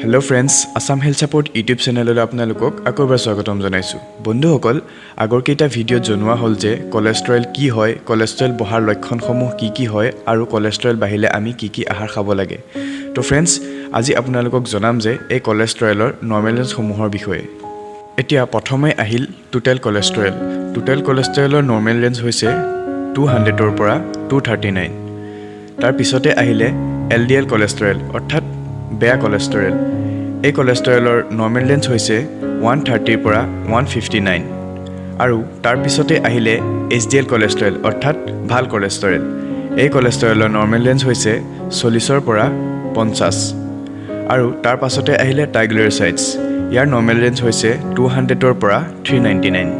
Hello' friends, Assam health support YouTube চেনেললৈ আপোনালোকক আকৌ এবাৰ স্বাগতম জনাইছোঁ। বন্ধুসকল, আগৰ কেইটা ভিডিঅ'ত জনোৱা হ'ল যে কলেষ্ট্ৰৰেল কি হয়, কলেষ্ট্ৰৰেল বঢ়াৰ লক্ষণসমূহ কি হয় আৰু কলেষ্ট্ৰৰেল বাঢ়িলে আমি কি আহাৰ খাব লাগে। তো ফ্ৰেণ্ডছ, আজি আপোনালোকক জনাম যে এই কলেষ্ট্ৰৰেলৰ নৰ্মেল ৰেঞ্জসমূহৰ বিষয়ে। এতিয়া প্ৰথমে আহিল টোটেল কলেষ্ট্ৰৰেল। টোটেল কলেষ্ট্ৰৰেলৰ নৰ্মেল ৰেঞ্জ হৈছে 200ৰ পৰা 239। তাৰ পিছতে আহিলে LDL কলেষ্ট্ৰৰেল অৰ্থাৎ বেয়া কলেষ্ট্ৰৰেল। এই কলেষ্ট্ৰৰেলৰ নৰ্মেল ৰেঞ্জ হৈছে 130ৰ পৰা 159। আৰু তাৰ পিছতে আহিলে HDL কলেষ্ট্ৰৰেল অৰ্থাৎ ভাল কলেষ্ট্ৰৰেল। এই কলেষ্ট্ৰৰেলৰ নৰ্মেল ৰেঞ্জ হৈছে 40ৰ পৰা 50। আৰু তাৰ পাছতে আহিলে ট্ৰাইগ্লিচাৰাইডছ। ইয়াৰ নৰ্মেল ৰেঞ্জ হৈছে 200ৰ পৰা 399।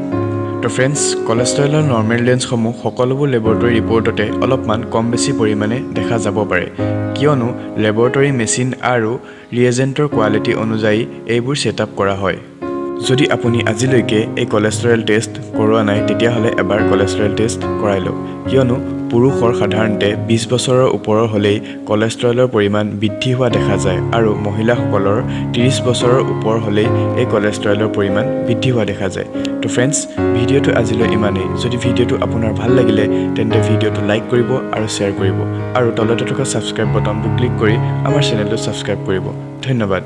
তো ফ্ৰেণ্ডছ, কলেষ্ট্ৰৰেলৰ নৰ্মেল ৰেঞ্জসমূহ সকলোবোৰ লেবৰেটৰী ৰিপৰ্টতে অলপমান কম বেছি পৰিমাণে দেখা যাব পাৰে, কিয়নো লেবৰেটৰী মেচিন আৰু ৰিয়েজেণ্টৰ কোৱালিটি অনুযায়ী এইবোৰ ছেটআপ কৰা হয়। যদি আপুনি আজিলৈকে এই কলেষ্ট্ৰৰেল টেষ্ট কৰোৱা নাই, তেতিয়াহ'লে এবাৰ কলেষ্ট্ৰৰেল টেষ্ট কৰাই লওক, কিয়নো পুৰুষৰ সাধাৰণতে 20 বছৰৰ ওপৰৰ হ'লেই কলেষ্ট্ৰৰেলৰ পৰিমাণ বৃদ্ধি হোৱা দেখা যায় আৰু মহিলাসকলৰ 30 বছৰৰ ওপৰ হ'লেই এই কলেষ্ট্ৰৰেলৰ পৰিমাণ বৃদ্ধি হোৱা দেখা যায়। তো ফ্ৰেণ্ডছ, ভিডিঅ'টো আজিলৈ ইমানেই। যদি ভিডিঅ'টো আপোনাৰ ভাল লাগিলে তেন্তে ভিডিঅ'টো লাইক কৰিব আৰু শ্বেয়াৰ কৰিব আৰু তলতে থকা ছাবস্ক্ৰাইব বটনটো ক্লিক কৰি আমাৰ চেনেলটো ছাবস্ক্ৰাইব কৰিব। ধন্যবাদ।